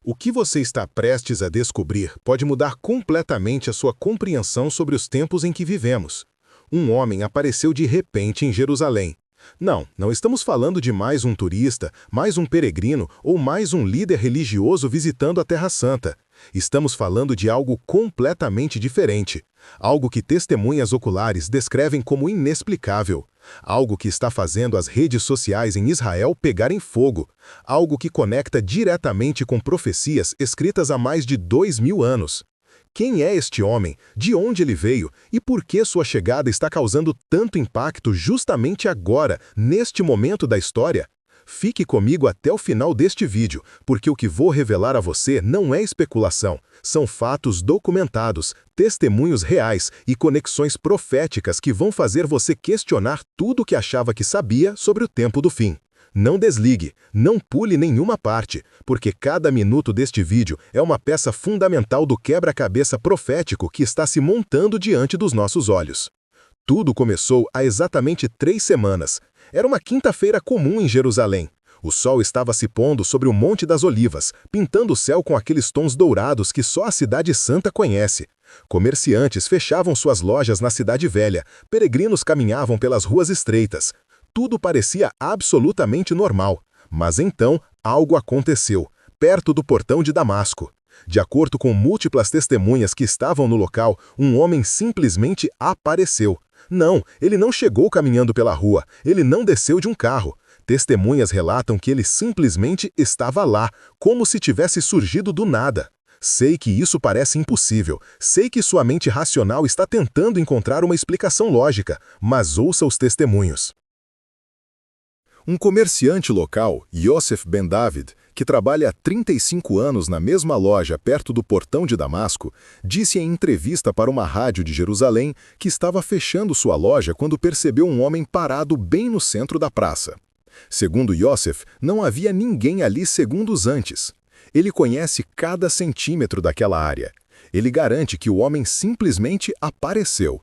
O que você está prestes a descobrir pode mudar completamente a sua compreensão sobre os tempos em que vivemos. Um homem apareceu de repente em Jerusalém. Não estamos falando de mais um turista, mais um peregrino ou mais um líder religioso visitando a Terra Santa. Estamos falando de algo completamente diferente. Algo que testemunhas oculares descrevem como inexplicável. Algo que está fazendo as redes sociais em Israel pegarem fogo. Algo que conecta diretamente com profecias escritas há mais de 2000 anos. Quem é este homem? De onde ele veio? E por que sua chegada está causando tanto impacto justamente agora, neste momento da história? Fique comigo até o final deste vídeo, porque o que vou revelar a você não é especulação. São fatos documentados, testemunhos reais e conexões proféticas que vão fazer você questionar tudo o que achava que sabia sobre o tempo do fim. Não desligue, não pule nenhuma parte, porque cada minuto deste vídeo é uma peça fundamental do quebra-cabeça profético que está se montando diante dos nossos olhos. Tudo começou há exatamente 3 semanas. Era uma quinta-feira comum em Jerusalém. O sol estava se pondo sobre o Monte das Olivas, pintando o céu com aqueles tons dourados que só a Cidade Santa conhece. Comerciantes fechavam suas lojas na Cidade Velha, peregrinos caminhavam pelas ruas estreitas. Tudo parecia absolutamente normal, mas então algo aconteceu, perto do portão de Damasco. De acordo com múltiplas testemunhas que estavam no local, um homem simplesmente apareceu. Não, ele não chegou caminhando pela rua, ele não desceu de um carro. Testemunhas relatam que ele simplesmente estava lá, como se tivesse surgido do nada. Sei que isso parece impossível, sei que sua mente racional está tentando encontrar uma explicação lógica, mas ouça os testemunhos. Um comerciante local, Yosef Ben David, que trabalha há 35 anos na mesma loja perto do portão de Damasco, disse em entrevista para uma rádio de Jerusalém que estava fechando sua loja quando percebeu um homem parado bem no centro da praça. Segundo Yosef, não havia ninguém ali segundos antes. Ele conhece cada centímetro daquela área. Ele garante que o homem simplesmente apareceu.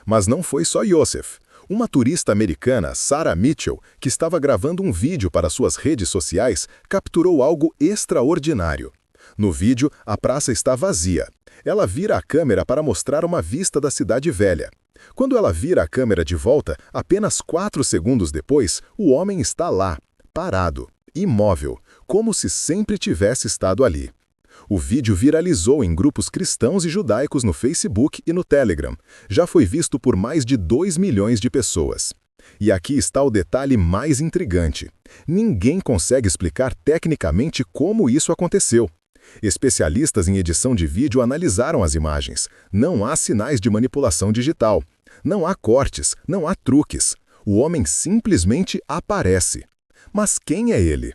Mas não foi só Yosef. Uma turista americana, Sarah Mitchell, que estava gravando um vídeo para suas redes sociais, capturou algo extraordinário. No vídeo, a praça está vazia. Ela vira a câmera para mostrar uma vista da Cidade Velha. Quando ela vira a câmera de volta, apenas 4 segundos depois, o homem está lá, parado, imóvel, como se sempre tivesse estado ali. O vídeo viralizou em grupos cristãos e judaicos no Facebook e no Telegram. Já foi visto por mais de 2 milhões de pessoas. E aqui está o detalhe mais intrigante. Ninguém consegue explicar tecnicamente como isso aconteceu. Especialistas em edição de vídeo analisaram as imagens. Não há sinais de manipulação digital. Não há cortes, não há truques. O homem simplesmente aparece. Mas quem é ele?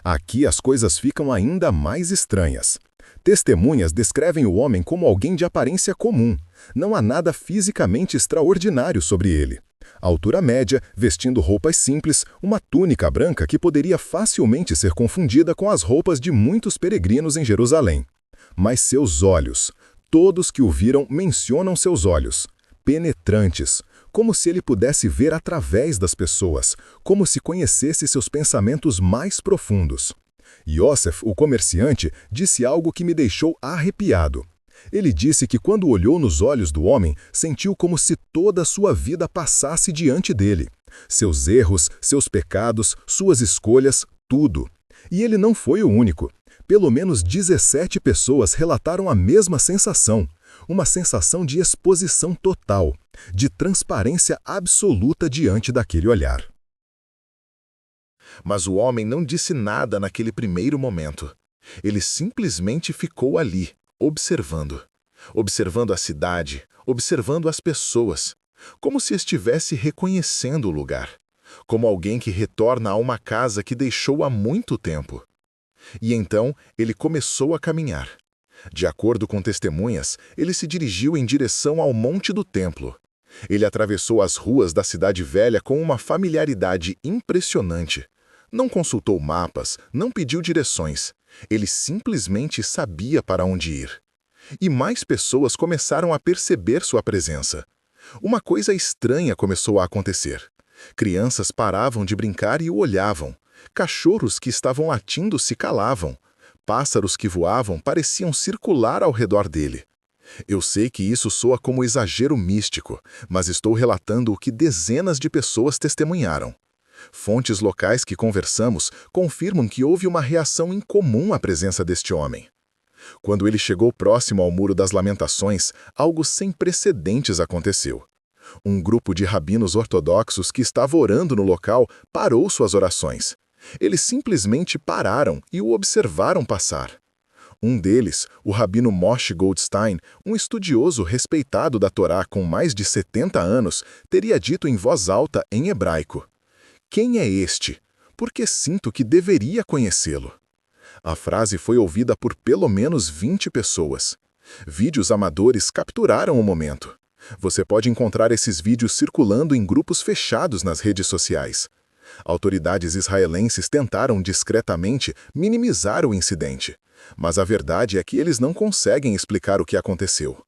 Aqui as coisas ficam ainda mais estranhas. Testemunhas descrevem o homem como alguém de aparência comum. Não há nada fisicamente extraordinário sobre ele. Altura média, vestindo roupas simples, uma túnica branca que poderia facilmente ser confundida com as roupas de muitos peregrinos em Jerusalém. Mas seus olhos, todos que o viram mencionam seus olhos, penetrantes, como se ele pudesse ver através das pessoas, como se conhecesse seus pensamentos mais profundos. Yosef, o comerciante, disse algo que me deixou arrepiado. Ele disse que quando olhou nos olhos do homem, sentiu como se toda a sua vida passasse diante dele. Seus erros, seus pecados, suas escolhas, tudo. E ele não foi o único. Pelo menos 17 pessoas relataram a mesma sensação. Uma sensação de exposição total, de transparência absoluta diante daquele olhar. Mas o homem não disse nada naquele primeiro momento. Ele simplesmente ficou ali, observando. Observando a cidade, observando as pessoas, como se estivesse reconhecendo o lugar, como alguém que retorna a uma casa que deixou há muito tempo. E então ele começou a caminhar. De acordo com testemunhas, ele se dirigiu em direção ao Monte do Templo. Ele atravessou as ruas da Cidade Velha com uma familiaridade impressionante. Não consultou mapas, não pediu direções. Ele simplesmente sabia para onde ir. E mais pessoas começaram a perceber sua presença. Uma coisa estranha começou a acontecer. Crianças paravam de brincar e o olhavam. Cachorros que estavam latindo se calavam. pássaros que voavam pareciam circular ao redor dele. Eu sei que isso soa como exagero místico, mas estou relatando o que dezenas de pessoas testemunharam. Fontes locais que conversamos confirmam que houve uma reação incomum à presença deste homem. Quando ele chegou próximo ao Muro das Lamentações, algo sem precedentes aconteceu. Um grupo de rabinos ortodoxos que estava orando no local parou suas orações. Eles simplesmente pararam e o observaram passar. Um deles, o rabino Moshe Goldstein, um estudioso respeitado da Torá com mais de 70 anos, teria dito em voz alta em hebraico: "Quem é este? Porque sinto que deveria conhecê-lo." A frase foi ouvida por pelo menos 20 pessoas. Vídeos amadores capturaram o momento. Você pode encontrar esses vídeos circulando em grupos fechados nas redes sociais. Autoridades israelenses tentaram discretamente minimizar o incidente, mas a verdade é que eles não conseguem explicar o que aconteceu.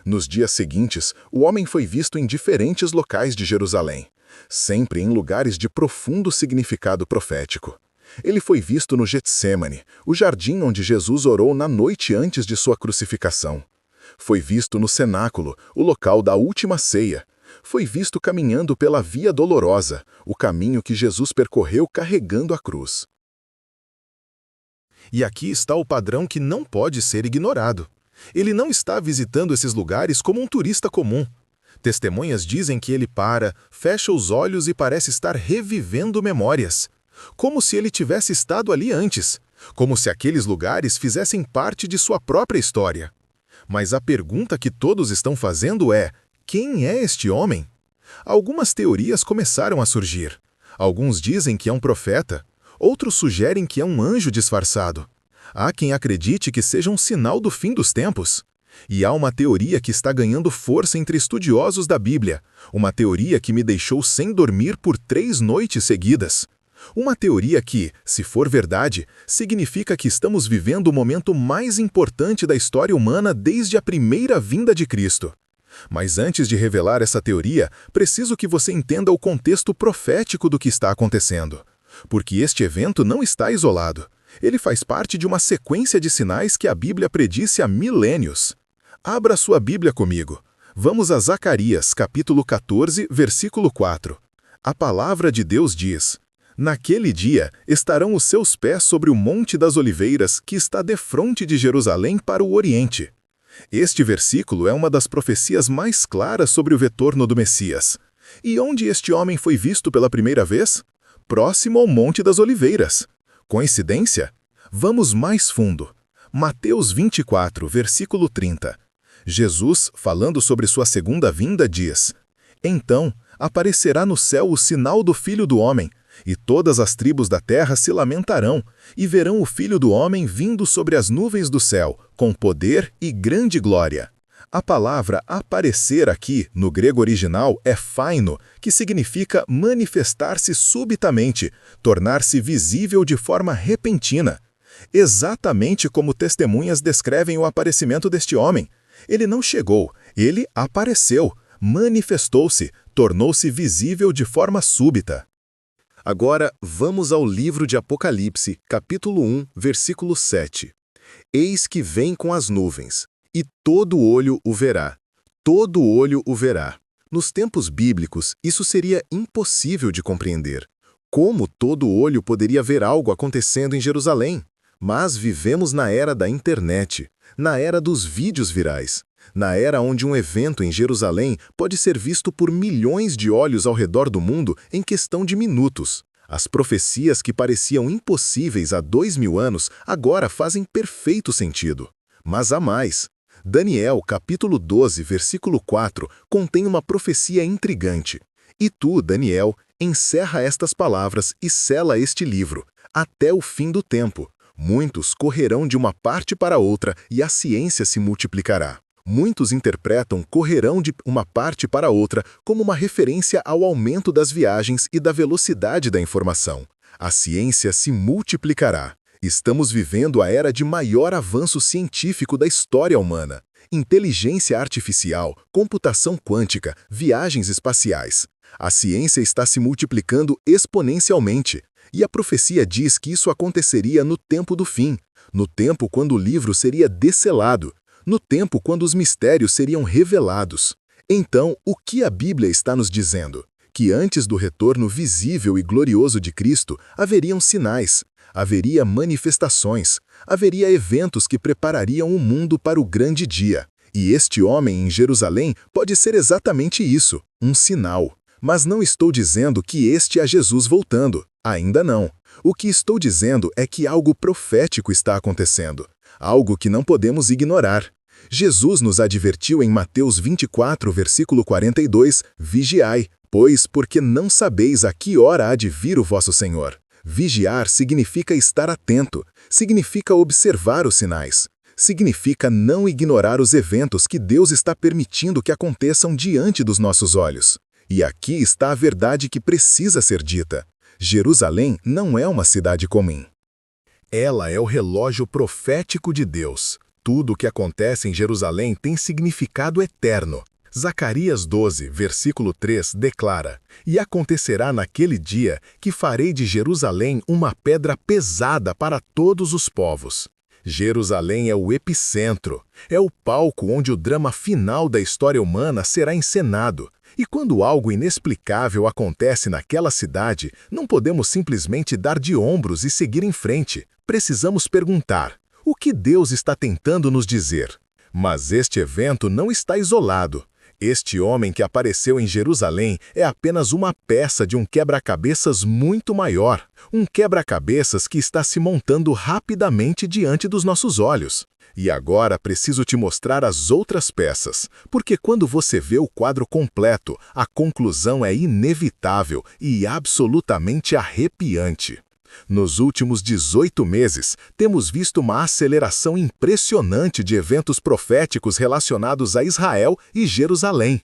Nos dias seguintes, o homem foi visto em diferentes locais de Jerusalém, sempre em lugares de profundo significado profético. Ele foi visto no Getsêmani, o jardim onde Jesus orou na noite antes de sua crucificação. Foi visto no cenáculo, o local da última ceia. Foi visto caminhando pela Via Dolorosa, o caminho que Jesus percorreu carregando a cruz. E aqui está o padrão que não pode ser ignorado. Ele não está visitando esses lugares como um turista comum. Testemunhas dizem que ele para, fecha os olhos e parece estar revivendo memórias. Como se ele tivesse estado ali antes. Como se aqueles lugares fizessem parte de sua própria história. Mas a pergunta que todos estão fazendo é: quem é este homem? Algumas teorias começaram a surgir. Alguns dizem que é um profeta. Outros sugerem que é um anjo disfarçado. Há quem acredite que seja um sinal do fim dos tempos. E há uma teoria que está ganhando força entre estudiosos da Bíblia. Uma teoria que me deixou sem dormir por 3 noites seguidas. Uma teoria que, se for verdade, significa que estamos vivendo o momento mais importante da história humana desde a primeira vinda de Cristo. Mas antes de revelar essa teoria, preciso que você entenda o contexto profético do que está acontecendo. Porque este evento não está isolado. Ele faz parte de uma sequência de sinais que a Bíblia predisse há milênios. Abra sua Bíblia comigo. Vamos a Zacarias, capítulo 14, versículo 4. A palavra de Deus diz: "Naquele dia estarão os seus pés sobre o Monte das Oliveiras, que está defronte de Jerusalém para o Oriente." Este versículo é uma das profecias mais claras sobre o retorno do Messias. E onde este homem foi visto pela primeira vez? Próximo ao Monte das Oliveiras. Coincidência? Vamos mais fundo. Mateus 24, versículo 30. Jesus, falando sobre sua segunda vinda, diz: "Então aparecerá no céu o sinal do Filho do Homem, e todas as tribos da terra se lamentarão, e verão o Filho do Homem vindo sobre as nuvens do céu, com poder e grande glória." A palavra aparecer aqui, no grego original, é phaino, que significa manifestar-se subitamente, tornar-se visível de forma repentina. Exatamente como testemunhas descrevem o aparecimento deste homem. Ele não chegou, ele apareceu, manifestou-se, tornou-se visível de forma súbita. Agora, vamos ao livro de Apocalipse, capítulo 1, versículo 7. "Eis que vem com as nuvens, e todo olho o verá." Todo olho o verá. Nos tempos bíblicos, isso seria impossível de compreender. Como todo olho poderia ver algo acontecendo em Jerusalém? Mas vivemos na era da internet, na era dos vídeos virais, na era onde um evento em Jerusalém pode ser visto por milhões de olhos ao redor do mundo em questão de minutos. As profecias que pareciam impossíveis há 2000 anos agora fazem perfeito sentido. Mas há mais. Daniel, capítulo 12, versículo 4, contém uma profecia intrigante. "E tu, Daniel, encerra estas palavras e sela este livro, até o fim do tempo. Muitos correrão de uma parte para outra e a ciência se multiplicará." Muitos interpretam "correrão de uma parte para outra" como uma referência ao aumento das viagens e da velocidade da informação. A ciência se multiplicará. Estamos vivendo a era de maior avanço científico da história humana. Inteligência artificial, computação quântica, viagens espaciais. A ciência está se multiplicando exponencialmente. E a profecia diz que isso aconteceria no tempo do fim, no tempo quando o livro seria desselado, no tempo quando os mistérios seriam revelados. Então, o que a Bíblia está nos dizendo? Que antes do retorno visível e glorioso de Cristo, haveriam sinais, haveria manifestações, haveria eventos que preparariam o mundo para o grande dia. E este homem em Jerusalém pode ser exatamente isso, um sinal. Mas não estou dizendo que este é Jesus voltando. Ainda não. O que estou dizendo é que algo profético está acontecendo, algo que não podemos ignorar. Jesus nos advertiu em Mateus 24, versículo 42, vigiai, pois porque não sabeis a que hora há de vir o vosso Senhor. Vigiar significa estar atento, significa observar os sinais, significa não ignorar os eventos que Deus está permitindo que aconteçam diante dos nossos olhos. E aqui está a verdade que precisa ser dita. Jerusalém não é uma cidade comum. Ela é o relógio profético de Deus. Tudo o que acontece em Jerusalém tem significado eterno. Zacarias 12, versículo 3, declara: E acontecerá naquele dia que farei de Jerusalém uma pedra pesada para todos os povos. Jerusalém é o epicentro, é o palco onde o drama final da história humana será encenado. E quando algo inexplicável acontece naquela cidade, não podemos simplesmente dar de ombros e seguir em frente. Precisamos perguntar: o que Deus está tentando nos dizer? Mas este evento não está isolado. Este homem que apareceu em Jerusalém é apenas uma peça de um quebra-cabeças muito maior, um quebra-cabeças que está se montando rapidamente diante dos nossos olhos. E agora preciso te mostrar as outras peças, porque quando você vê o quadro completo, a conclusão é inevitável e absolutamente arrepiante. Nos últimos 18 meses, temos visto uma aceleração impressionante de eventos proféticos relacionados a Israel e Jerusalém.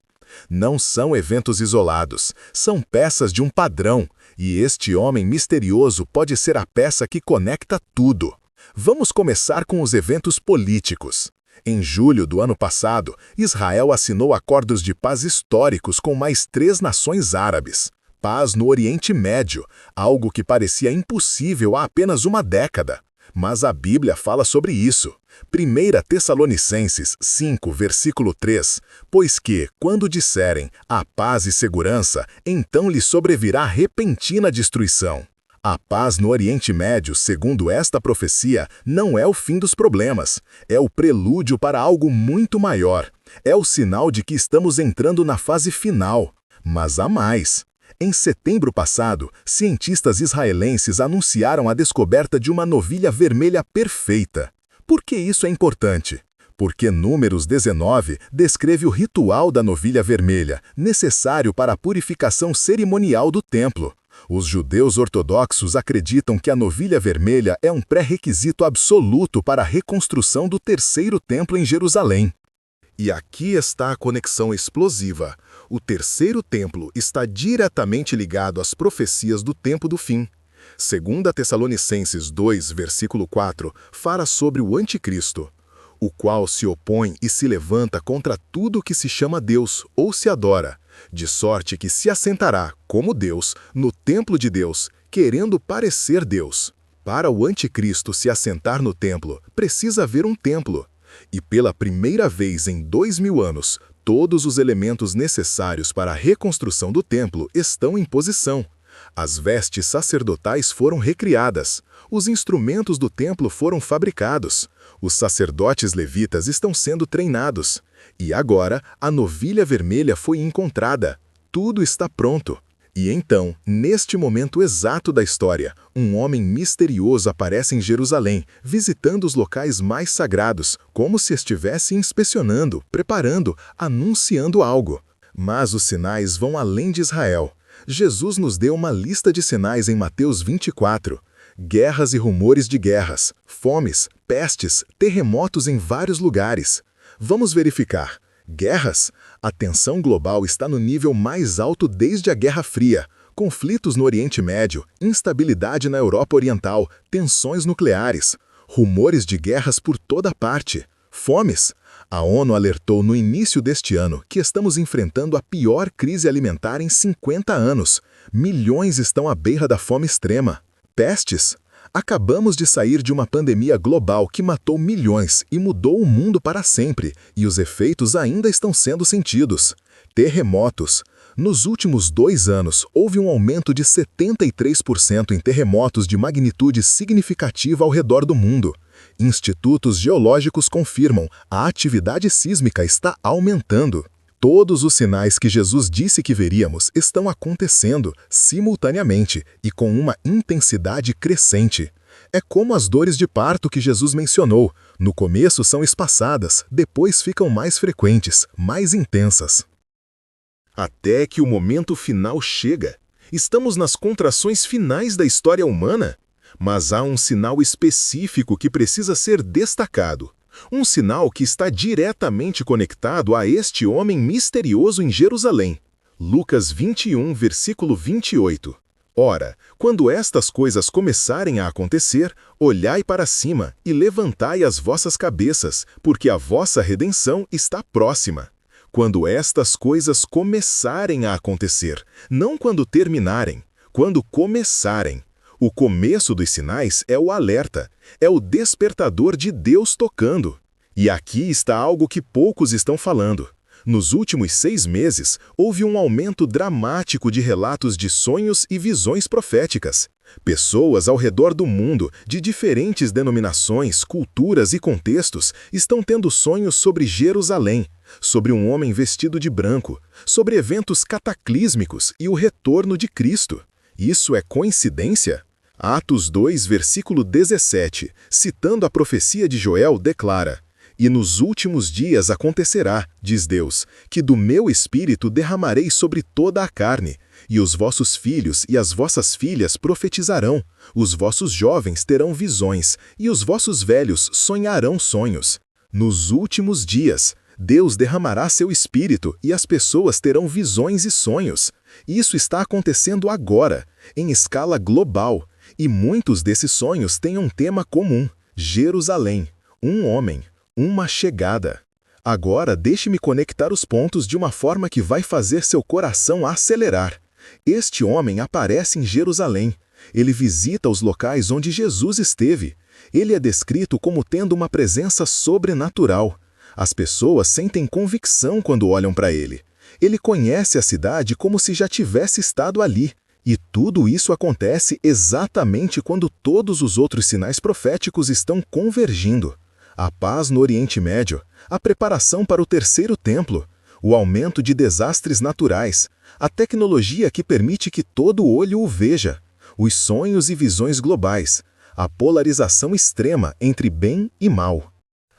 Não são eventos isolados, são peças de um padrão, e este homem misterioso pode ser a peça que conecta tudo. Vamos começar com os eventos políticos. Em julho do ano passado, Israel assinou acordos de paz históricos com mais 3 nações árabes. Paz no Oriente Médio, algo que parecia impossível há apenas uma década. Mas a Bíblia fala sobre isso. 1 Tessalonicenses 5, versículo 3, pois que, quando disserem a paz e segurança, então lhe sobrevirá repentina destruição. A paz no Oriente Médio, segundo esta profecia, não é o fim dos problemas, é o prelúdio para algo muito maior. É o sinal de que estamos entrando na fase final. Mas há mais. Em setembro passado, cientistas israelenses anunciaram a descoberta de uma novilha vermelha perfeita. Por que isso é importante? Porque Números 19 descreve o ritual da novilha vermelha, necessário para a purificação cerimonial do templo. Os judeus ortodoxos acreditam que a novilha vermelha é um pré-requisito absoluto para a reconstrução do terceiro templo em Jerusalém. E aqui está a conexão explosiva. O terceiro templo está diretamente ligado às profecias do tempo do fim. 2 Tessalonicenses 2, versículo 4, fala sobre o anticristo, o qual se opõe e se levanta contra tudo que se chama Deus ou se adora, de sorte que se assentará, como Deus, no templo de Deus, querendo parecer Deus. Para o anticristo se assentar no templo, precisa haver um templo. E pela primeira vez em 2000 anos, todos os elementos necessários para a reconstrução do templo estão em posição. As vestes sacerdotais foram recriadas, os instrumentos do templo foram fabricados, os sacerdotes levitas estão sendo treinados, e agora a novilha vermelha foi encontrada. Tudo está pronto. E então, neste momento exato da história, um homem misterioso aparece em Jerusalém, visitando os locais mais sagrados, como se estivesse inspecionando, preparando, anunciando algo. Mas os sinais vão além de Israel. Jesus nos deu uma lista de sinais em Mateus 24. Guerras e rumores de guerras, fomes, pestes, terremotos em vários lugares. Vamos verificar. Guerras? A tensão global está no nível mais alto desde a Guerra Fria. Conflitos no Oriente Médio, instabilidade na Europa Oriental, tensões nucleares. Rumores de guerras por toda parte. Fomes? A ONU alertou no início deste ano que estamos enfrentando a pior crise alimentar em 50 anos. Milhões estão à beira da fome extrema. pestes. Acabamos de sair de uma pandemia global que matou milhões e mudou o mundo para sempre, e os efeitos ainda estão sendo sentidos. Terremotos. Nos últimos 2 anos, houve um aumento de 73% em terremotos de magnitude significativa ao redor do mundo. Institutos geológicos confirmam, a atividade sísmica está aumentando. Todos os sinais que Jesus disse que veríamos estão acontecendo simultaneamente e com uma intensidade crescente. É como as dores de parto que Jesus mencionou. No começo são espaçadas, depois ficam mais frequentes, mais intensas. Até que o momento final chega. Estamos nas contrações finais da história humana. Mas há um sinal específico que precisa ser destacado. Um sinal que está diretamente conectado a este homem misterioso em Jerusalém. Lucas 21, versículo 28. Ora, quando estas coisas começarem a acontecer, olhai para cima e levantai as vossas cabeças, porque a vossa redenção está próxima. Quando estas coisas começarem a acontecer, não quando terminarem, quando começarem. O começo dos sinais é o alerta, é o despertador de Deus tocando. E aqui está algo que poucos estão falando. Nos últimos 6 meses, houve um aumento dramático de relatos de sonhos e visões proféticas. Pessoas ao redor do mundo, de diferentes denominações, culturas e contextos, estão tendo sonhos sobre Jerusalém, sobre um homem vestido de branco, sobre eventos cataclísmicos e o retorno de Cristo. Isso é coincidência? Atos 2, versículo 17, citando a profecia de Joel, declara: E nos últimos dias acontecerá, diz Deus, que do meu espírito derramarei sobre toda a carne, e os vossos filhos e as vossas filhas profetizarão, os vossos jovens terão visões, e os vossos velhos sonharão sonhos. Nos últimos dias, Deus derramará seu espírito e as pessoas terão visões e sonhos. Isso está acontecendo agora, em escala global, e muitos desses sonhos têm um tema comum: Jerusalém, um homem, uma chegada. Agora deixe-me conectar os pontos de uma forma que vai fazer seu coração acelerar. Este homem aparece em Jerusalém. Ele visita os locais onde Jesus esteve. Ele é descrito como tendo uma presença sobrenatural. As pessoas sentem convicção quando olham para ele. Ele conhece a cidade como se já tivesse estado ali. E tudo isso acontece exatamente quando todos os outros sinais proféticos estão convergindo. A paz no Oriente Médio, a preparação para o terceiro templo, o aumento de desastres naturais, a tecnologia que permite que todo olho o veja, os sonhos e visões globais, a polarização extrema entre bem e mal,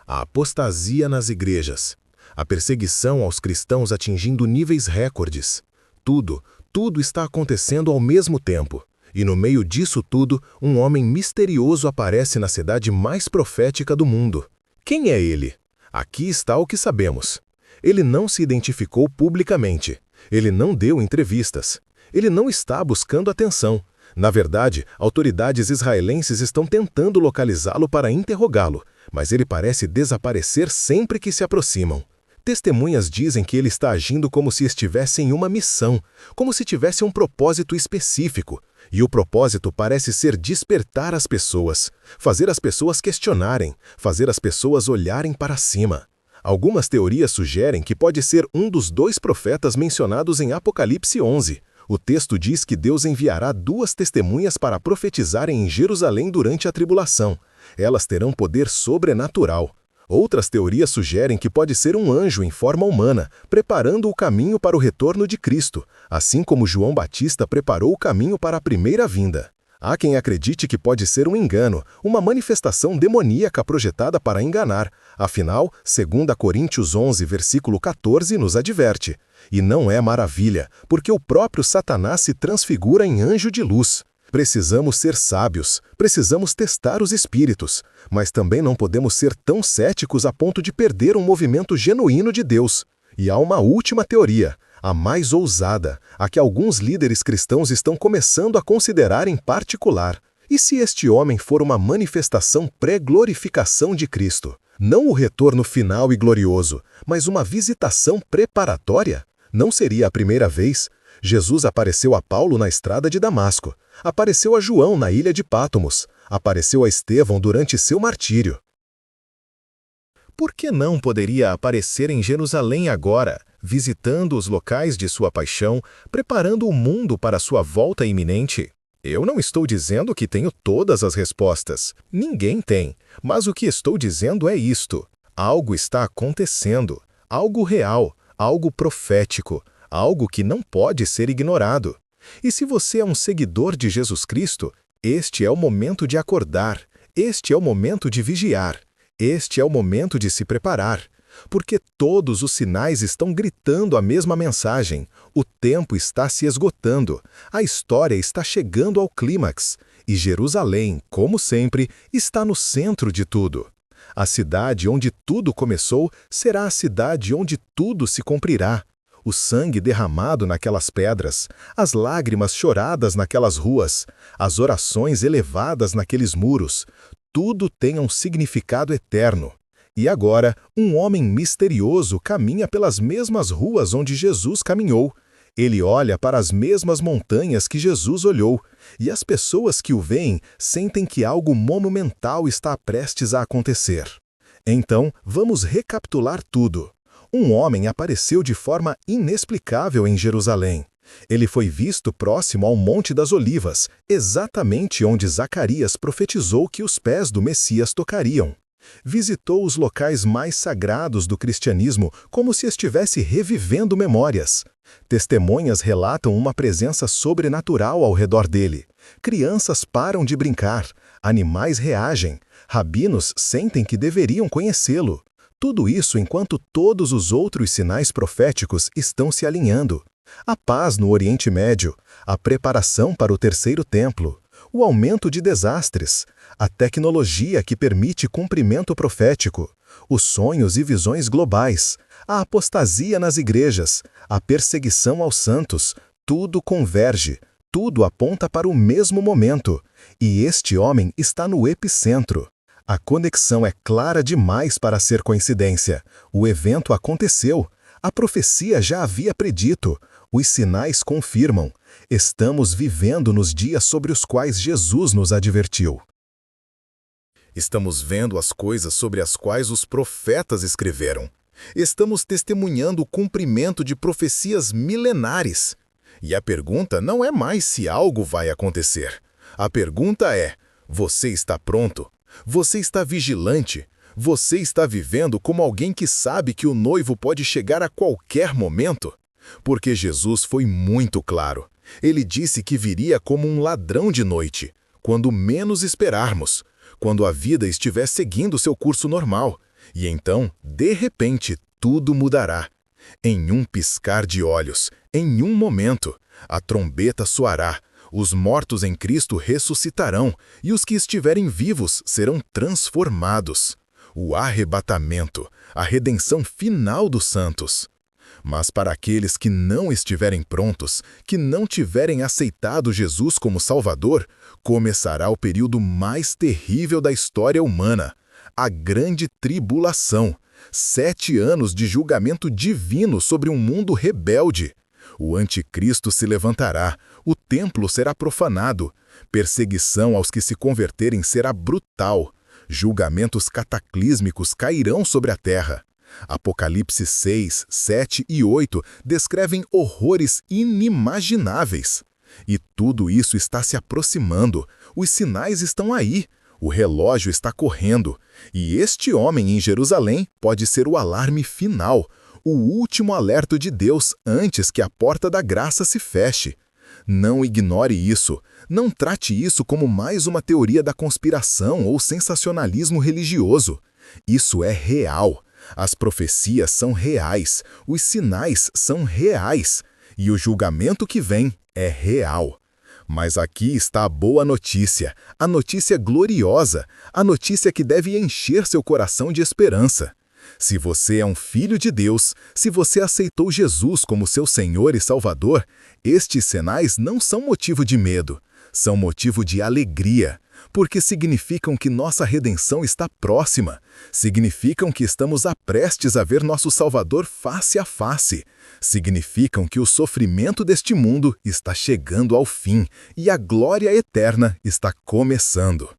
a apostasia nas igrejas, a perseguição aos cristãos atingindo níveis recordes. Tudo está acontecendo ao mesmo tempo. E no meio disso tudo, um homem misterioso aparece na cidade mais profética do mundo. Quem é ele? Aqui está o que sabemos. Ele não se identificou publicamente. Ele não deu entrevistas. Ele não está buscando atenção. Na verdade, autoridades israelenses estão tentando localizá-lo para interrogá-lo, mas ele parece desaparecer sempre que se aproximam. Testemunhas dizem que ele está agindo como se estivesse em uma missão, como se tivesse um propósito específico. E o propósito parece ser despertar as pessoas, fazer as pessoas questionarem, fazer as pessoas olharem para cima. Algumas teorias sugerem que pode ser um dos 2 profetas mencionados em Apocalipse 11. O texto diz que Deus enviará 2 testemunhas para profetizarem em Jerusalém durante a tribulação. Elas terão poder sobrenatural. Outras teorias sugerem que pode ser um anjo em forma humana, preparando o caminho para o retorno de Cristo, assim como João Batista preparou o caminho para a primeira vinda. Há quem acredite que pode ser um engano, uma manifestação demoníaca projetada para enganar. Afinal, 2 Coríntios 11, versículo 14, nos adverte: E não é maravilha, porque o próprio Satanás se transfigura em anjo de luz. Precisamos ser sábios, precisamos testar os espíritos, mas também não podemos ser tão céticos a ponto de perder um movimento genuíno de Deus. E há uma última teoria, a mais ousada, a que alguns líderes cristãos estão começando a considerar em particular. E se este homem for uma manifestação pré-glorificação de Cristo? Não o retorno final e glorioso, mas uma visitação preparatória? Não seria a primeira vez? Jesus apareceu a Paulo na estrada de Damasco, apareceu a João na ilha de Pátomos, apareceu a Estevão durante seu martírio. Por que não poderia aparecer em Jerusalém agora, visitando os locais de sua paixão, preparando o mundo para sua volta iminente? Eu não estou dizendo que tenho todas as respostas. Ninguém tem. Mas o que estou dizendo é isto. Algo está acontecendo. Algo real. Algo profético. Algo que não pode ser ignorado. E se você é um seguidor de Jesus Cristo, este é o momento de acordar. Este é o momento de vigiar. Este é o momento de se preparar, porque todos os sinais estão gritando a mesma mensagem. O tempo está se esgotando, a história está chegando ao clímax, e Jerusalém, como sempre, está no centro de tudo. A cidade onde tudo começou será a cidade onde tudo se cumprirá. O sangue derramado naquelas pedras, as lágrimas choradas naquelas ruas, as orações elevadas naqueles muros, tudo tem um significado eterno. E agora, um homem misterioso caminha pelas mesmas ruas onde Jesus caminhou. Ele olha para as mesmas montanhas que Jesus olhou, e as pessoas que o veem sentem que algo monumental está prestes a acontecer. Então, vamos recapitular tudo. Um homem apareceu de forma inexplicável em Jerusalém. Ele foi visto próximo ao Monte das Olivas, exatamente onde Zacarias profetizou que os pés do Messias tocariam. Visitou os locais mais sagrados do cristianismo como se estivesse revivendo memórias. Testemunhas relatam uma presença sobrenatural ao redor dele. Crianças param de brincar, animais reagem, rabinos sentem que deveriam conhecê-lo. Tudo isso enquanto todos os outros sinais proféticos estão se alinhando. A paz no Oriente Médio, a preparação para o terceiro templo, o aumento de desastres, a tecnologia que permite cumprimento profético, os sonhos e visões globais, a apostasia nas igrejas, a perseguição aos santos, tudo converge, tudo aponta para o mesmo momento, e este homem está no epicentro. A conexão é clara demais para ser coincidência. O evento aconteceu. A profecia já havia predito. Os sinais confirmam. Estamos vivendo nos dias sobre os quais Jesus nos advertiu. Estamos vendo as coisas sobre as quais os profetas escreveram. Estamos testemunhando o cumprimento de profecias milenares. E a pergunta não é mais se algo vai acontecer. A pergunta é: você está pronto? Você está vigilante? Você está vivendo como alguém que sabe que o noivo pode chegar a qualquer momento? Porque Jesus foi muito claro. Ele disse que viria como um ladrão de noite, quando menos esperarmos, quando a vida estiver seguindo seu curso normal. E então, de repente, tudo mudará. Em um piscar de olhos, em um momento, a trombeta soará, os mortos em Cristo ressuscitarão e os que estiverem vivos serão transformados. O arrebatamento, a redenção final dos santos. Mas para aqueles que não estiverem prontos, que não tiverem aceitado Jesus como Salvador, começará o período mais terrível da história humana, a Grande Tribulação, 7 anos de julgamento divino sobre um mundo rebelde. O anticristo se levantará, o templo será profanado, perseguição aos que se converterem será brutal, julgamentos cataclísmicos cairão sobre a terra. Apocalipse 6, 7 e 8 descrevem horrores inimagináveis. E tudo isso está se aproximando, os sinais estão aí, o relógio está correndo, e este homem em Jerusalém pode ser o alarme final, o último alerto de Deus antes que a porta da graça se feche. Não ignore isso, não trate isso como mais uma teoria da conspiração ou sensacionalismo religioso. Isso é real. As profecias são reais, os sinais são reais, e o julgamento que vem é real. Mas aqui está a boa notícia, a notícia gloriosa, a notícia que deve encher seu coração de esperança. Se você é um filho de Deus, se você aceitou Jesus como seu Senhor e Salvador, estes sinais não são motivo de medo, são motivo de alegria, porque significam que nossa redenção está próxima, significam que estamos prestes a ver nosso Salvador face a face, significam que o sofrimento deste mundo está chegando ao fim e a glória eterna está começando.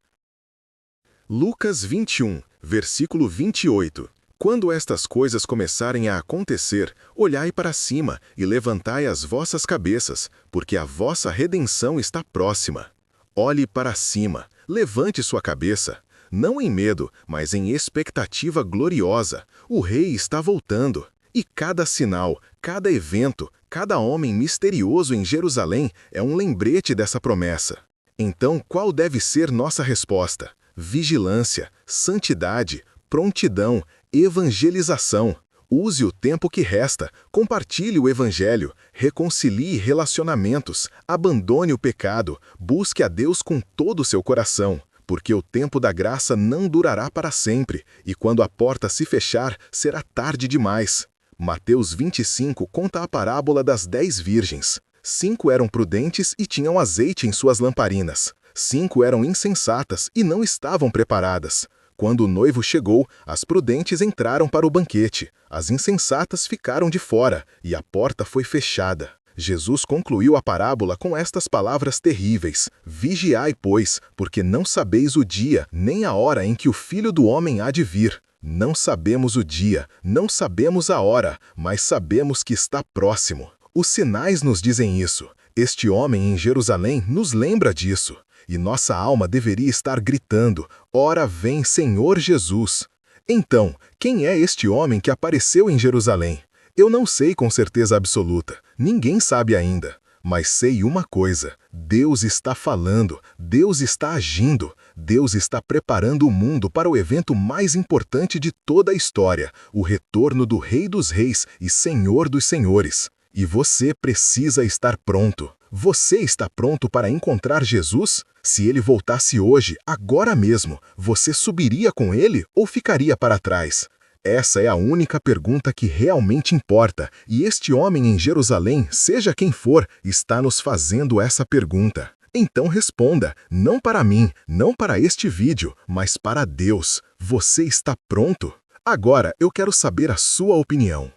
Lucas 21, versículo 28. Quando estas coisas começarem a acontecer, olhai para cima e levantai as vossas cabeças, porque a vossa redenção está próxima. Olhe para cima, levante sua cabeça. Não em medo, mas em expectativa gloriosa. O Rei está voltando. E cada sinal, cada evento, cada homem misterioso em Jerusalém é um lembrete dessa promessa. Então, qual deve ser nossa resposta? Vigilância, santidade, prontidão, evangelização. Use o tempo que resta, compartilhe o Evangelho, reconcilie relacionamentos, abandone o pecado, busque a Deus com todo o seu coração, porque o tempo da graça não durará para sempre, e quando a porta se fechar, será tarde demais. Mateus 25 conta a parábola das 10 virgens. 5 eram prudentes e tinham azeite em suas lamparinas. 5 eram insensatas e não estavam preparadas. Quando o noivo chegou, as prudentes entraram para o banquete, as insensatas ficaram de fora, e a porta foi fechada. Jesus concluiu a parábola com estas palavras terríveis: Vigiai, pois, porque não sabeis o dia, nem a hora em que o Filho do Homem há de vir. Não sabemos o dia, não sabemos a hora, mas sabemos que está próximo. Os sinais nos dizem isso. Este homem em Jerusalém nos lembra disso. E nossa alma deveria estar gritando: Ora vem, Senhor Jesus! Então, quem é este homem que apareceu em Jerusalém? Eu não sei com certeza absoluta, ninguém sabe ainda. Mas sei uma coisa: Deus está falando, Deus está agindo, Deus está preparando o mundo para o evento mais importante de toda a história, o retorno do Rei dos Reis e Senhor dos Senhores. E você precisa estar pronto. Você está pronto para encontrar Jesus? Se ele voltasse hoje, agora mesmo, você subiria com ele ou ficaria para trás? Essa é a única pergunta que realmente importa, e este homem em Jerusalém, seja quem for, está nos fazendo essa pergunta. Então responda, não para mim, não para este vídeo, mas para Deus. Você está pronto? Agora eu quero saber a sua opinião.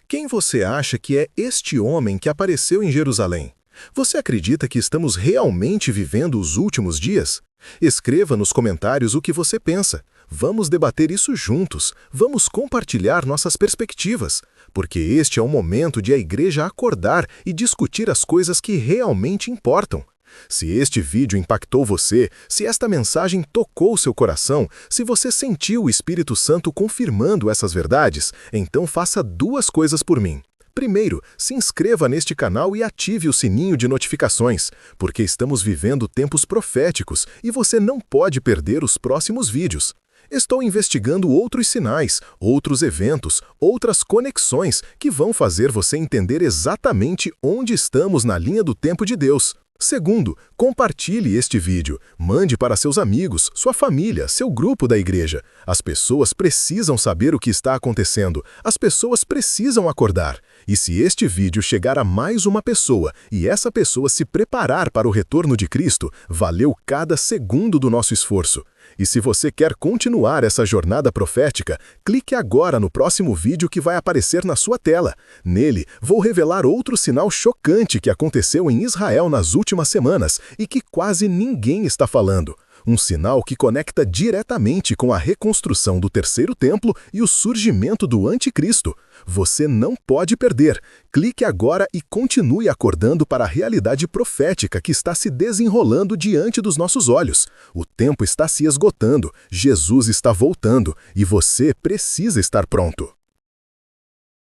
Quem você acha que é este homem que apareceu em Jerusalém? Você acredita que estamos realmente vivendo os últimos dias? Escreva nos comentários o que você pensa. Vamos debater isso juntos. Vamos compartilhar nossas perspectivas. Porque este é o momento de a igreja acordar e discutir as coisas que realmente importam. Se este vídeo impactou você, se esta mensagem tocou seu coração, se você sentiu o Espírito Santo confirmando essas verdades, então faça 2 coisas por mim. Primeiro, se inscreva neste canal e ative o sininho de notificações, porque estamos vivendo tempos proféticos e você não pode perder os próximos vídeos. Estou investigando outros sinais, outros eventos, outras conexões que vão fazer você entender exatamente onde estamos na linha do tempo de Deus. Segundo, compartilhe este vídeo, mande para seus amigos, sua família, seu grupo da igreja. As pessoas precisam saber o que está acontecendo, as pessoas precisam acordar. E se este vídeo chegar a mais uma pessoa e essa pessoa se preparar para o retorno de Cristo, valeu cada segundo do nosso esforço. E se você quer continuar essa jornada profética, clique agora no próximo vídeo que vai aparecer na sua tela. Nele, vou revelar outro sinal chocante que aconteceu em Israel nas últimas semanas e que quase ninguém está falando. Um sinal que conecta diretamente com a reconstrução do terceiro templo e o surgimento do anticristo. Você não pode perder. Clique agora e continue acordando para a realidade profética que está se desenrolando diante dos nossos olhos. O tempo está se esgotando, Jesus está voltando e você precisa estar pronto.